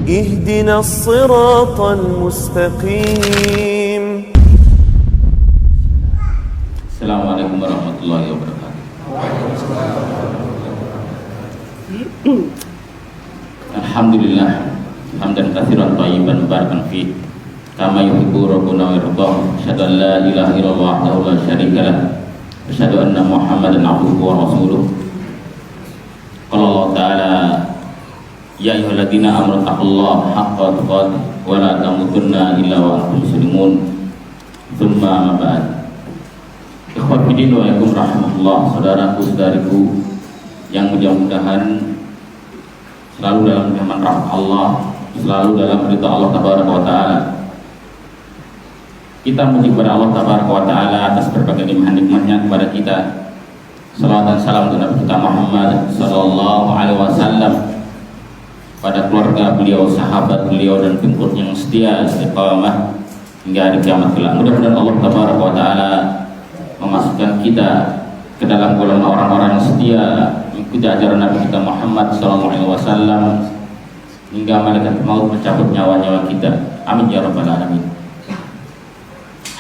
اهدنا الصراط المستقيم. Assalamualaikum warahmatullahi wabarakatuh. Alhamdulillah hamdan katsiran thayyiban mubarakan fi kama yuhibbu rabbuna wa yardah. Asyhadu an la ilaha illallah wahdahu la syarika lah. Asyhadu anna Muhammadan abduhu wa rasuluh. Qala Allah ta'ala ya ayyuhalladzina amanu taqullaha haqqa tuqatih wa la tamutunna illa wa antum muslimun. Tsumma ma ba'd. Ikhwatiddin wa alaikum rahmatullah, saudaraku-saudariku yang mudah-mudahan selalu dalam nyaman rahmat Allah, selalu dalam ridha Allah tabaraka wa ta'ala. Kita memuji kepada Allah tabaraka wa ta'ala atas berbagai nikmat-nikmatnya kepada kita. Salawat dan salam untuk Nabi kita Muhammad sallallahu alaihi wasallam, pada keluarga beliau, sahabat beliau, dan pengikut yang setia istiqamah hingga hari kiamat kelak. Mudah-mudahan Allah tabaraka wa ta'ala memasukkan kita ke dalam golongan orang-orang yang setia mengikuti ajaran Nabi kita Muhammad SAW hingga malaikat maut mencabut nyawa-nyawa kita. Amin ya rabbal alamin.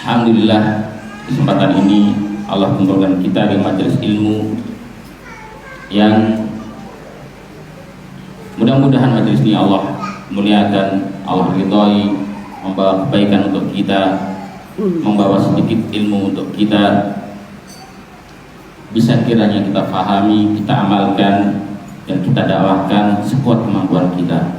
Alhamdulillah, kesempatan ini Allah kumpulkan kita di majelis ilmu yang mudah-mudahan majelis ini Allah muliakan, Allah ridhoi, membawa kebaikan untuk kita, membawa sedikit ilmu untuk kita, bisa kiranya kita fahami, kita amalkan, dan kita dakwahkan sekuat kemampuan kita.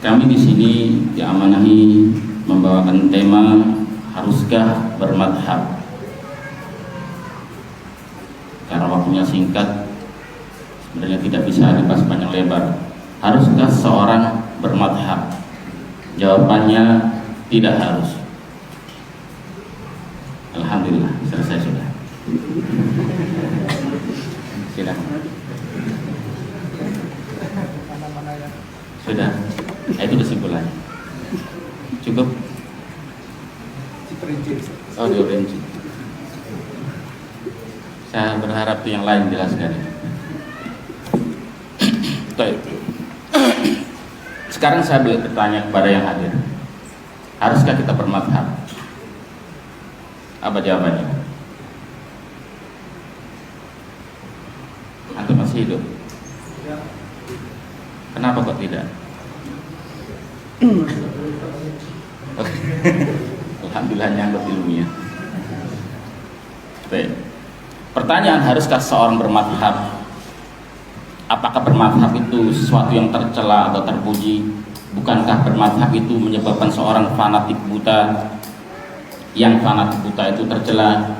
Kami di sini diamanahi membawakan tema haruskah bermadhab. Karena waktunya singkat, sebenarnya tidak bisa dibahas panjang lebar. Haruskah seorang bermadhab? Jawabannya tidak harus. Alhamdulillah, selesai sudah. Silakan. Sudah. Itu kesimpulannya. Cukup. Oh, diperinci. Saya berharap yang lain jelaskan. Baik. Sekarang saya bertanya kepada yang hadir, haruskah kita bermadhab? Apa jawabannya? Antum masih hidup? Kenapa kok tidak? Alhamdulillah nyangkut ilmunya. Baik. Pertanyaan, haruskah seorang bermadhab? Apakah bermadhab itu sesuatu yang tercela atau terpuji? Bukankah bermadhab itu menyebabkan seorang fanatik buta? Yang fanatik buta itu tercela?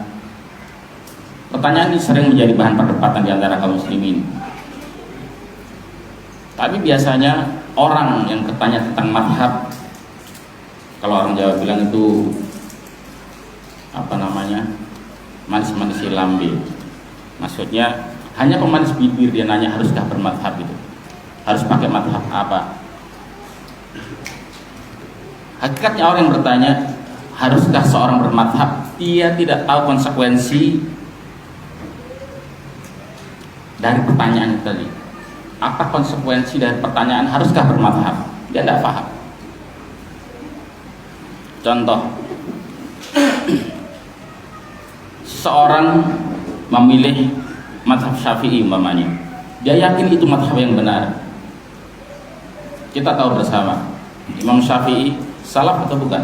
Pertanyaan ini sering menjadi bahan perdebatan di antara kaum muslimin. Tapi biasanya orang yang bertanya tentang madhab, kalau orang Jawa bilang itu apa namanya, manis-manis lambe. Maksudnya hanya pemanis bibir, dia nanya haruskah bermadhab itu, harus pakai madhab apa. Hakikatnya orang yang bertanya haruskah seorang bermadhab, dia tidak tahu konsekuensi dari pertanyaan tadi. Apa konsekuensi dari pertanyaan haruskah bermadhab? Dia tidak paham. Contoh, seorang memilih madhab Syafi'i umpamanya, dia yakin itu madhab yang benar. Kita tahu bersama, Imam Syafi'i salaf atau bukan?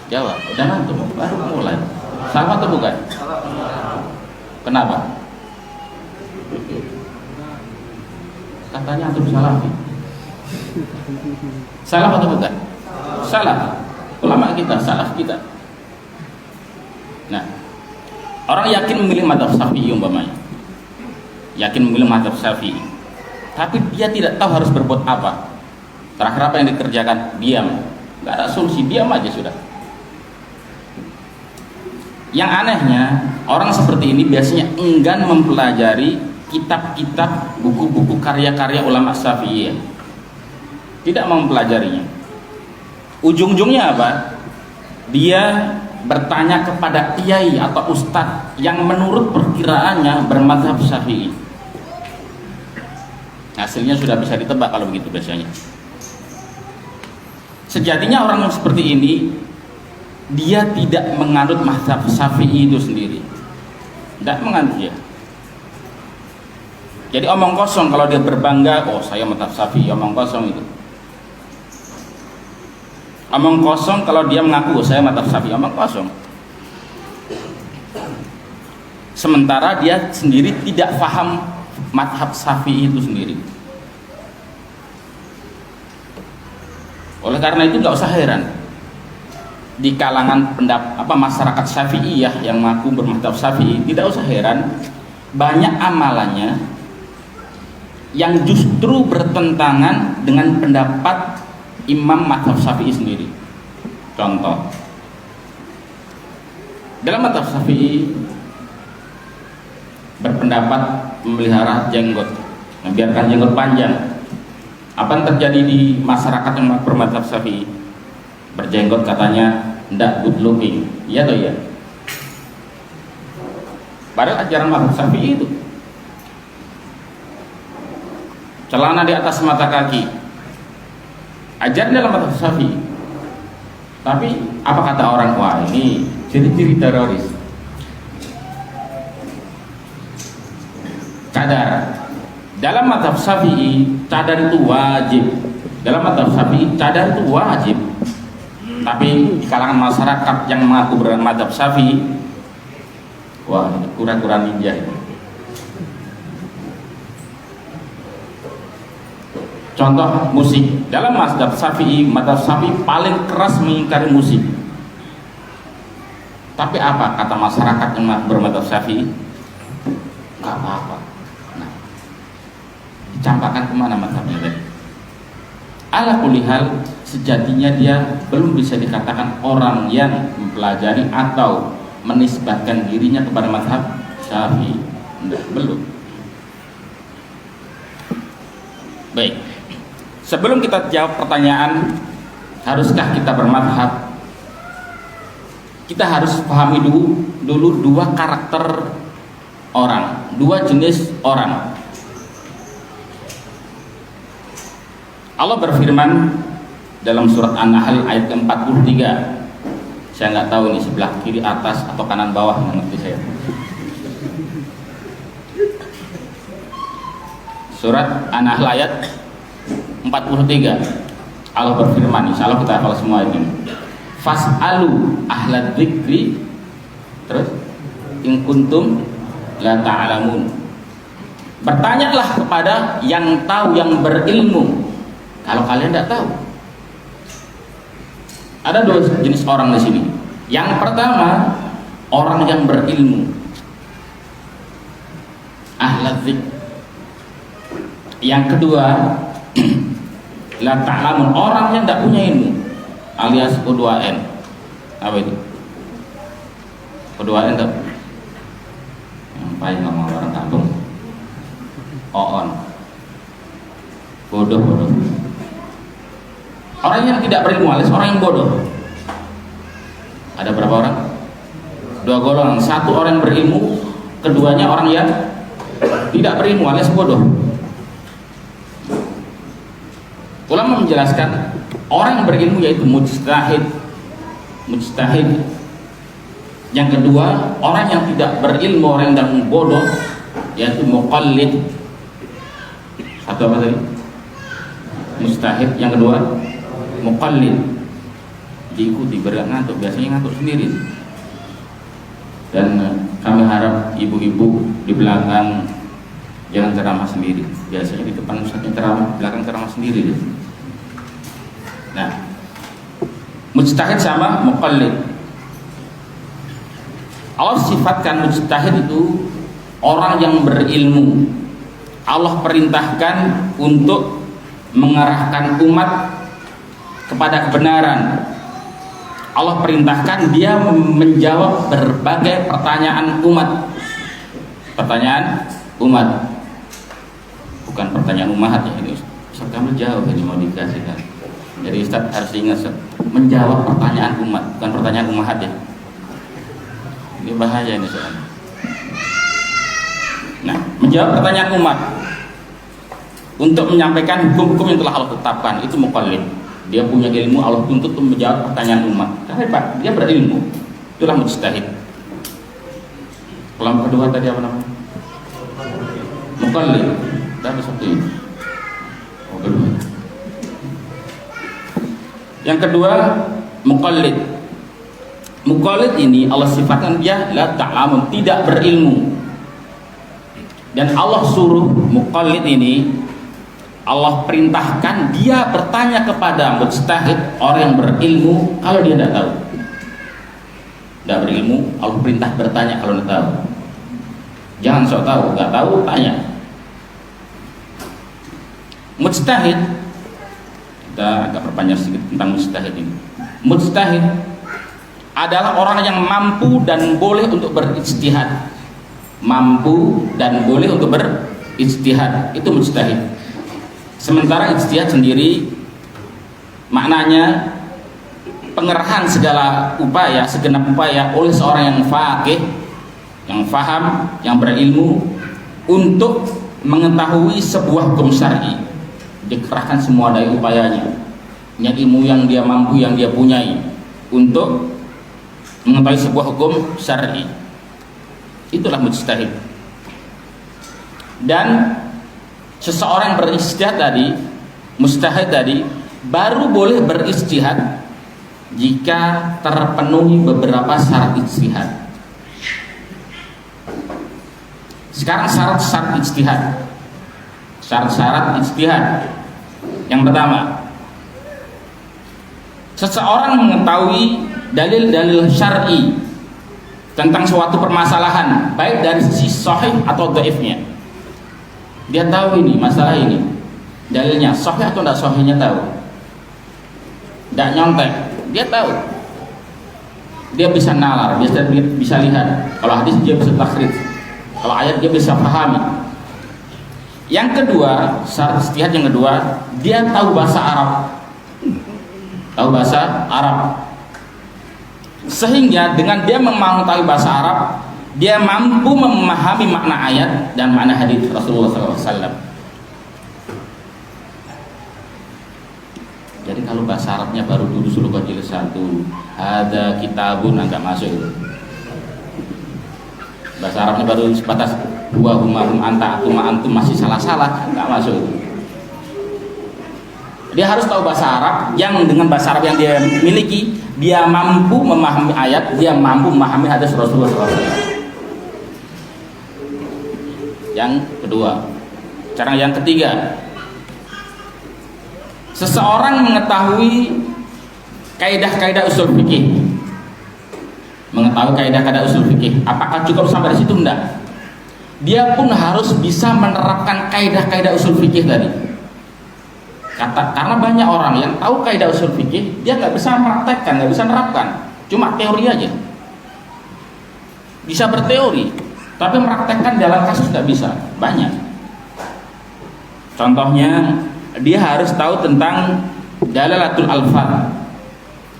Jawab, udah ngantuk, baru mulai. Salaf atau bukan? Kenapa? Katanya antum salafi. Salaf atau bukan? Salaf. Ulama kita, salaf kita. Nah, orang yakin memilih mazhab Syafi'i umpamanya, yakin memilih mazhab Syafi'i, tapi dia tidak tahu harus berbuat apa. Terakhir apa yang dikerjakan? Diam. Gak ada solusi, diam aja sudah. Yang anehnya, orang seperti ini biasanya enggan mempelajari kitab-kitab, buku-buku karya-karya ulama Syafi'iyah. Tidak mau mempelajarinya. Ujung-ujungnya apa? Dia bertanya kepada kiai atau ustadz yang menurut perkiraannya bermadzhab Syafi'i. Hasilnya sudah bisa ditebak kalau begitu biasanya. Sejatinya orang yang seperti ini dia tidak menganut mazhab Syafi'i itu sendiri. Tidak menganut dia. Jadi omong kosong kalau dia berbangga, oh saya mazhab Syafi'i, omong kosong itu. Omong kosong kalau dia mengaku, oh, saya mazhab Syafi'i, omong kosong. Sementara dia sendiri tidak paham mazhab Syafi'i itu sendiri. Oleh karena itu nggak usah heran di kalangan masyarakat Syafi'iyah yang mengaku bermadzhab Syafi'i, tidak usah heran banyak amalannya yang justru bertentangan dengan pendapat imam mazhab Syafi'i sendiri. Contoh, dalam mazhab Syafi'i berpendapat memelihara jenggot, membiarkan jenggot panjang. Apa yang terjadi di masyarakat yang bermadzhab Syafi'i? Berjenggot katanya tidak good looking, iya atau iya? Padahal ajaran mazhab Syafi'i itu celana di atas mata kaki, ajaran dalam mazhab Syafi'i. Tapi apa kata orang, wah ini ciri-ciri teroris. Cadar dalam mazhab Syafi'i, cadar itu wajib. Dalam mazhab Syafi'i, cadar itu wajib. Tapi di kalangan masyarakat yang mengaku bermadzhab Syafi'i, wah ini kura-kura ninja. Contoh musik, dalam mazhab Syafi'i, paling keras mengingkari musik. Tapi apa kata masyarakat yang bermadzhab Syafi'i? Nggak apa-apa. Nah, dicampakkan kemana mazhabnya tadi? Ala kulli hal, sejatinya dia belum bisa dikatakan orang yang mempelajari atau menisbatkan dirinya kepada mazhab Syafi'i. Belum. Baik. Sebelum kita jawab pertanyaan haruskah kita bermadhab, kita harus pahami dulu dua karakter orang, dua jenis orang. Allah berfirman dalam surat An-Nahl ayat ke-43. Saya nggak tahu ini sebelah kiri atas atau kanan bawah, nggak ngerti saya. Surat An-Nahl ayat 43. Allah berfirman, insya Allah kita hafal semua ini. Fas'alu ahla dzikri, terus in kuntum la ta'lamun. Bertanyalah kepada yang tahu, yang berilmu, kalau kalian tidak tahu. Ada dua jenis orang di sini. Yang pertama, orang yang berilmu, ahla dzikr. Yang kedua, la ta'lamun, orang yang tidak punya ilmu, alias O2N. Apa itu? O2N itu yang paling ngomong orang kampung. O-on, bodoh. Orang yang tidak berilmu alias orang yang bodoh. Ada berapa orang? Dua golongan. Satu orang yang berilmu, keduanya orang yang tidak berilmu alias bodoh. Ulama menjelaskan orang yang berilmu yaitu mujtahid. Yang kedua, orang yang tidak berilmu, orang yang bodoh, yaitu muqallid. Satu apa tadi? Mujtahid. Yang kedua, muqallid. Diikuti, ngantuk, biasanya ngantuk sendiri. Dan kami harap ibu-ibu di belakang jangan ceramah sendiri. Biasanya di depan ustadznya ceramah, belakang ceramah sendiri. Nah, mujtahid sama muqallid. Allah sifatkan mujtahid itu orang yang berilmu. Allah perintahkan untuk mengarahkan umat kepada kebenaran. Allah perintahkan dia menjawab berbagai pertanyaan umat. Pertanyaan umat, bukan pertanyaan umahat ya ini. Ustaz kamu jawab ini mau dikasihkan. Jadi Ustaz harus ingat, menjawab pertanyaan umat, bukan pertanyaan umahat ya. Ini bahaya ini soalnya. Nah, menjawab pertanyaan umat untuk menyampaikan hukum-hukum yang telah Allah tetapkan itu muqallid. Dia punya ilmu, Allah tuntut untuk menjawab pertanyaan umat. Karena Pak, dia berilmu. Itulah mujtahid. Kelompok kedua tadi apa namanya? Muqallid. Tapi satu ini. Oh, kedua. Yang kedua, muqallid. Muqallid ini Allah sifatkan dia la ta'lamun, tidak berilmu. Dan Allah suruh muqallid ini, Allah perintahkan dia bertanya kepada mujtahid, orang yang berilmu, kalau dia tidak tahu. Tidak berilmu, Allah perintah bertanya kalau tidak tahu. Jangan sok tahu, nggak tahu tanya. Mujtahid, kita agak perpanjang sedikit tentang mujtahid ini. Mujtahid adalah orang yang mampu dan boleh untuk berijtihad. Mampu dan boleh untuk berijtihad, itu mujtahid. Sementara ijtihad sendiri maknanya pengerahan segala upaya, segenap upaya oleh seorang yang faqih, yang faham, yang berilmu untuk mengetahui sebuah hukum syar'i. Dikerahkan semua daya upayanya, dengan ilmu yang dia mampu, yang dia punyai untuk mengetahui sebuah hukum syar'i. Itulah mujtahid. Dan seseorang berijtihad tadi, mujtahid tadi, baru boleh berijtihad jika terpenuhi beberapa syarat ijtihad. Sekarang syarat-syarat ijtihad. Syarat-syarat ijtihad. Yang pertama, seseorang mengetahui dalil-dalil syar'i tentang suatu permasalahan, baik dari sisi sahih atau dhaifnya. Dia tahu ini masalah ini, dalilnya sahih atau tidak sahihnya tahu. Tidak nyontek, dia tahu. Dia bisa nalar, bisa lihat. Kalau hadis dia bisa takhrij, kalau ayat dia bisa pahami. Yang kedua, syarat ijtihad yang kedua, dia tahu bahasa Arab. Tahu bahasa Arab. Sehingga dengan dia mengetahui bahasa Arab, dia mampu memahami makna ayat dan makna hadis Rasulullah SAW. Jadi kalau bahasa Arabnya baru dulu suruh jilid 1, ada kitabun agak masuk itu. Bahasa Arabnya baru sebatas wa hum anta antum masih salah-salah, enggak masuk itu. Dia harus tahu bahasa Arab, yang dengan bahasa Arab yang dia miliki, dia mampu memahami ayat, dia mampu memahami hadis Rasulullah SAW. Yang kedua. Cara yang ketiga, seseorang mengetahui kaidah-kaidah usul fikih. Mengetahui kaidah-kaidah usul fikih. Apakah cukup sampai di situ? Enggak. Dia pun harus bisa menerapkan kaidah-kaidah usul fikih tadi. Karena banyak orang yang tahu kaidah usul fikih, dia nggak bisa mempraktekkan, nggak bisa menerapkan, cuma teori aja. Bisa berteori, tapi mempraktekkan dalam kasus nggak bisa. Banyak. Contohnya, dia harus tahu tentang dalalatul alfaz.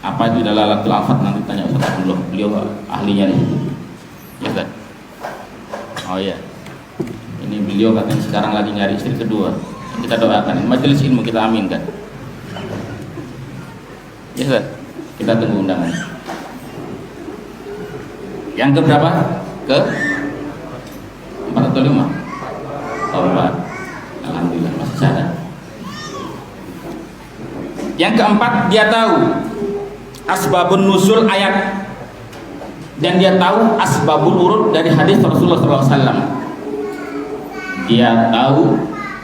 Apa itu dalalatul alfaz? Nanti tanya Ustaz Abdullah, beliau ahlinya nih. Ya kan? Oh ya, ini beliau katanya sekarang lagi nyari istri kedua. Kita doakan, majelis ilmu kita aminkan. Ya Ustaz, kita tunggu undangan. Yang keberapa? Ke 4 atau 5? Oh, 4. Alhamdulillah masih sadar. Yang keempat, dia tahu asbabun nuzul ayat, dan dia tahu asbabul wurud dari hadis Rasulullah SAW. Dia tahu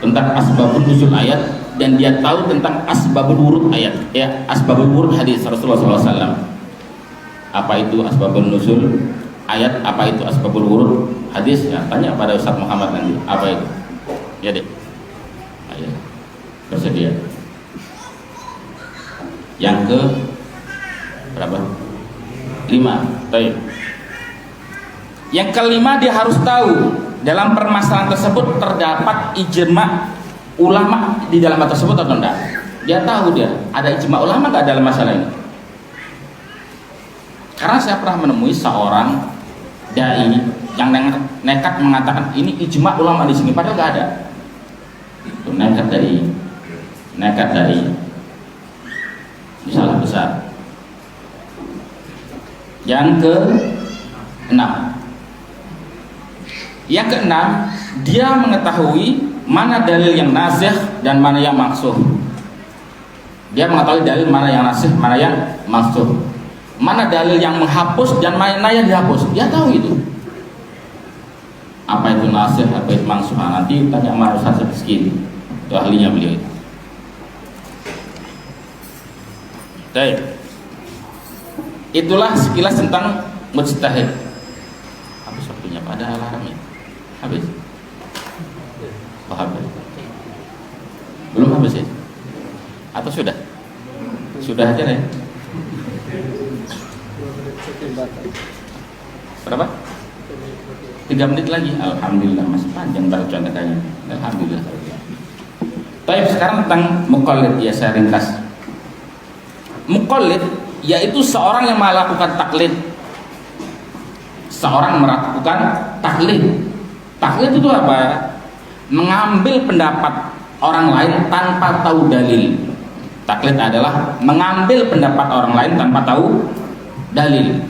tentang asbabun nuzul ayat, dan dia tahu tentang asbabul wurud ayat, ya, asbabul wurud hadis Rasulullah SAW. Apa itu asbabun nuzul ayat, apa itu asbabul wurud hadis? Ya, tanya pada Ustaz Muhammad nanti. Apa itu? Ya deh. Ayo, bersedia. Yang ke berapa? 5. Baik. Yang kelima, dia harus tahu dalam permasalahan tersebut terdapat ijma ulama di dalam hal tersebut atau enggak. Dia tahu dia ada ijma ulama enggak dalam masalah ini. Karena saya pernah menemui seorang dai yang nekat mengatakan ini ijma ulama di sini, padahal nggak ada. Itu nekat dai, ini salah besar. Yang keenam, dia mengetahui mana dalil yang nasikh dan mana yang mansukh. Dia mengetahui dalil mana yang nasikh, mana yang mansukh. Mana dalil yang menghapus dan mana yang dihapus. Dia tahu itu. Apa itu nasikh, apa itu mansukh. Nanti tanya sama Ustaz Rizky. Itu ahlinya beliau. Baik. Itulah sekilas tentang mujtahid. Habis waktunya, pada alarmnya. Habis. Oh, habis. Belum habis ya? Atau sudah? Sudah aja ya? Berapa? 3 menit lagi. Alhamdulillah, masih panjang baru contohnya. Alhamdulillah. Baik, sekarang tentang muqallid ya, saya ringkas. Muqallid yaitu seorang yang melakukan taklid. Seorang melakukan taklid. Taklid itu apa? Mengambil pendapat orang lain tanpa tahu dalil. Taklid adalah mengambil pendapat orang lain tanpa tahu dalil.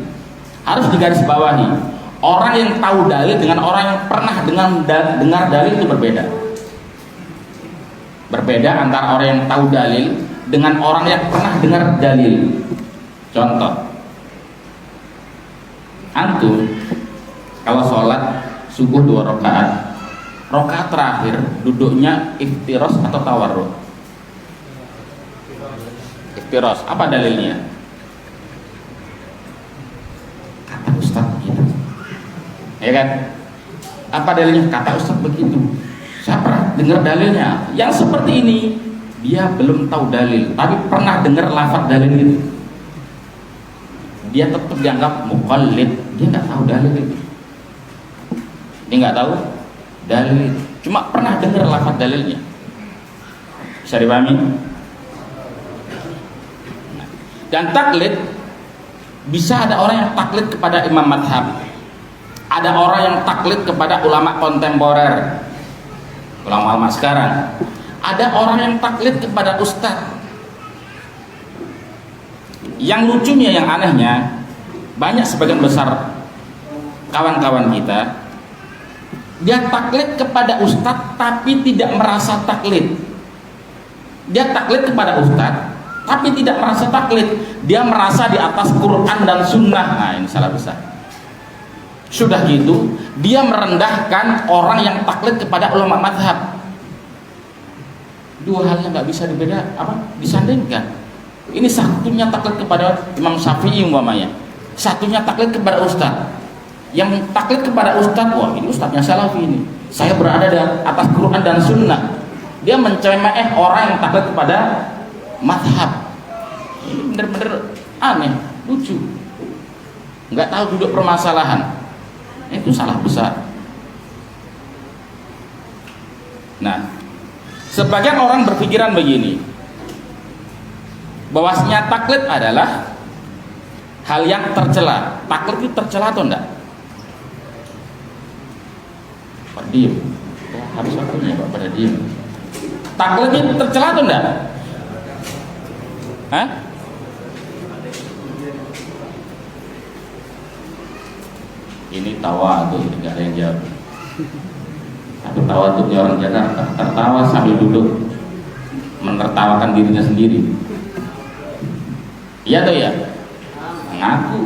Harus digarisbawahi, orang yang tahu dalil dengan orang yang pernah dengar dalil itu berbeda. Berbeda antara orang yang tahu dalil dengan orang yang pernah dengar dalil. Contoh, antum kalau sholat subuh 2 rakaat, rakaat terakhir duduknya iftiros atau tawarruk? Iftiros. Apa dalilnya? Kata Ustaz begitu, ya kan? Apa dalilnya? Kata Ustaz begitu. Saya pernah dengar dalilnya. Yang seperti ini dia belum tahu dalil, tapi pernah dengar lafaz dalil itu. Dia tetap dianggap muqallid. Dia nggak tahu dalil itu. Dia nggak tahu dalil itu. Cuma pernah dengar lafaz dalilnya. Bisa dipahami? Dan taklid, bisa ada orang yang taklid kepada imam madhab, ada orang yang taklid kepada ulama kontemporer, ulama-ulama sekarang, ada orang yang taklid kepada ustadz. Yang lucunya, yang anehnya, banyak sebagian besar kawan-kawan kita, dia taklid kepada ustadz tapi tidak merasa taklid. Dia taklid kepada ustadz tapi tidak merasa taklid. Dia merasa di atas Quran dan Sunnah. Nah, ini salah besar. Sudah gitu, dia merendahkan orang yang taklid kepada ulama madhab. Dua hal yang nggak bisa disandingkan. Ini satunya taklid kepada Imam Syafi'i umpamanya, satunya taklid kepada ustadz. Yang taklid kepada ustadz, wah ini ustadznya Salafi ini, saya berada di atas Quran dan Sunnah. Dia mencemeh orang yang taklid kepada madhab. Ini bener-bener aneh, lucu, nggak tahu duduk permasalahan. Itu salah besar. Nah, sebagian orang berpikiran begini, bahwasanya taklid adalah hal yang tercela. Taklid itu tercela atau enggak? Pak diem. Habis waktunya Pak pada diem. Taklid itu tercela atau enggak? Hah? Ini tawa tuh, enggak ada yang jawab. Tapi tawa tuh orang Jakarta, tertawa sambil duduk menertawakan dirinya sendiri. Iya tuh ya, ngaku.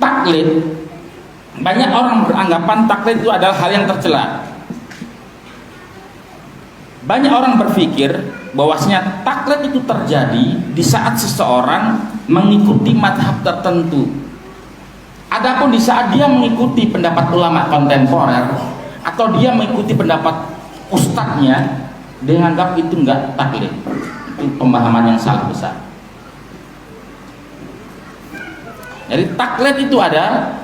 Taklid, banyak orang beranggapan taklid itu adalah hal yang tercela. Banyak orang berpikir bahwasanya taklid itu terjadi di saat seseorang mengikuti madhab tertentu. Adapun di saat dia mengikuti pendapat ulama kontemporer atau dia mengikuti pendapat ustadznya, dia menganggap itu enggak taklid. Itu pemahaman yang salah besar. Jadi taklid itu ada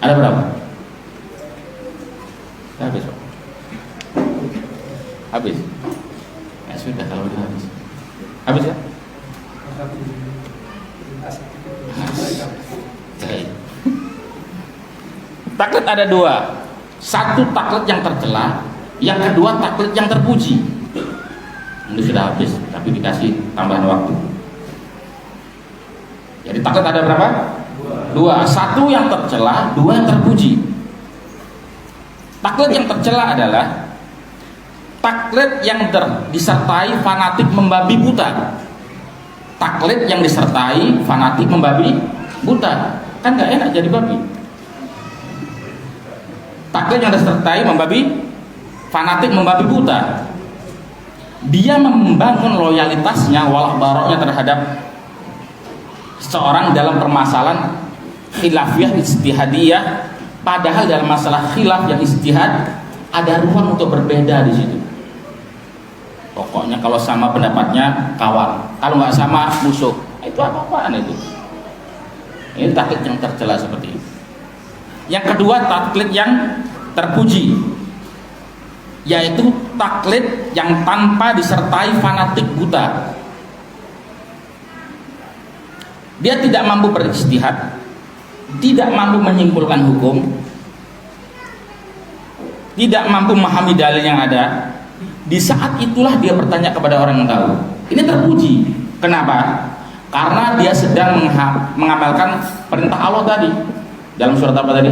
berapa? Habis Pak. Habis. Ya sudah kalau udah habis. Habis ya? Taklid ada dua. Satu taklid yang tercela, yang kedua taklid yang terpuji. Ini sudah habis, tapi dikasih tambahan waktu. Jadi taklid ada berapa? Dua. Satu yang tercela, dua yang terpuji. Taklid yang tercela adalah taklid yang disertai fanatik membabi buta. Taklid yang disertai fanatik membabi buta, kan nggak enak jadi babi. Taklid yang disertai fanatik membabi buta, dia membangun loyalitasnya, walak baroknya terhadap seorang dalam permasalahan khilafiyah ijtihadiyah, padahal dalam masalah khilaf yang ijtihad ada ruang untuk berbeda di situ. Pokoknya kalau sama pendapatnya kawan, kalau nggak sama musuh. Itu apa-apaan itu? Ini taklid yang tercela seperti itu. Yang kedua, taklid yang terpuji, yaitu taklid yang tanpa disertai fanatik buta. Dia tidak mampu berijtihad, tidak mampu menyimpulkan hukum, tidak mampu memahami dalil yang ada. Di saat itulah dia bertanya kepada orang yang tahu. Ini terpuji. Kenapa? Karena dia sedang mengamalkan perintah Allah tadi. Dalam surat apa tadi?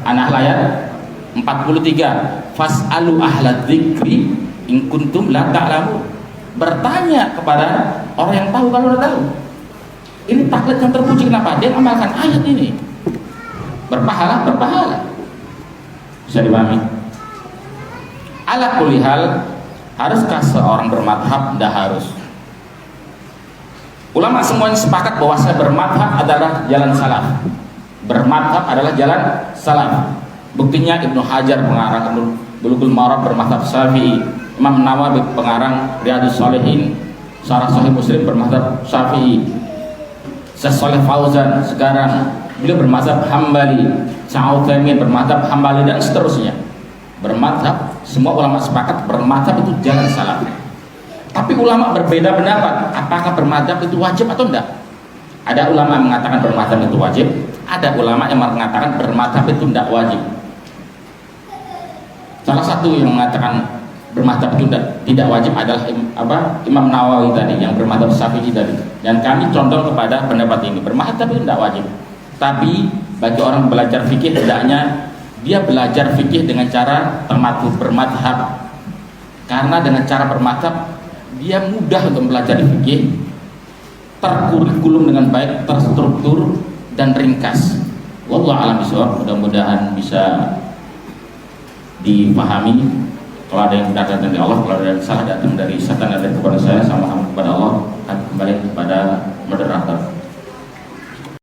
An-Nahl ayat 43. Fas'alu ahla dzikri in kuntum la ta'lamun. Bertanya kepada orang yang tahu kalau udah tahu. Ini taklid yang terpuji. Kenapa? Dia mengamalkan ayat ini. Berpahala. Bisa dipahami? Ala kulli hal, haruskah seorang bermadhab? Tidak harus. Ulama semuanya sepakat bahwa bermadhab adalah jalan salaf. Bermadhab adalah jalan salaf. Buktinya Ibnu Hajar pengarang Bulughul Maram bermadhab Syafi'i, Imam Nawawi pengarang Riyadhus Shalihin Syarah Sahih Muslim bermadhab Syafi'i, Syekh Shalih Fauzan sekarang beliau bermadhab Hambali, Syekh Utsaimin bermadhab Hambali, dan seterusnya. Bermadhab, semua ulama sepakat bermadhab itu jalan salaf. Tapi ulama berbeda pendapat, apakah bermadhab itu wajib atau enggak? Ada ulama yang mengatakan bermadhab itu wajib, ada ulama yang mengatakan bermadhab itu enggak wajib. Salah satu yang mengatakan bermadhab itu tidak wajib adalah Imam Nawawi tadi, yang bermadhab Syafi'i tadi. Dan kami condong kepada pendapat ini, bermadhab itu enggak wajib. Tapi bagi orang belajar fikih, hendaknya dia belajar fikih dengan cara tamatur bermadhab, karena dengan cara bermadhab dia mudah untuk belajar fikih, terkurikulum dengan baik, terstruktur dan ringkas. Wallahu a'lam bishawab. Mudah-mudahan bisa dipahami. Kalau ada yang benar datang dari Allah, kalau ada yang salah datang dari setan, ada kepada saya, sama-sama kepada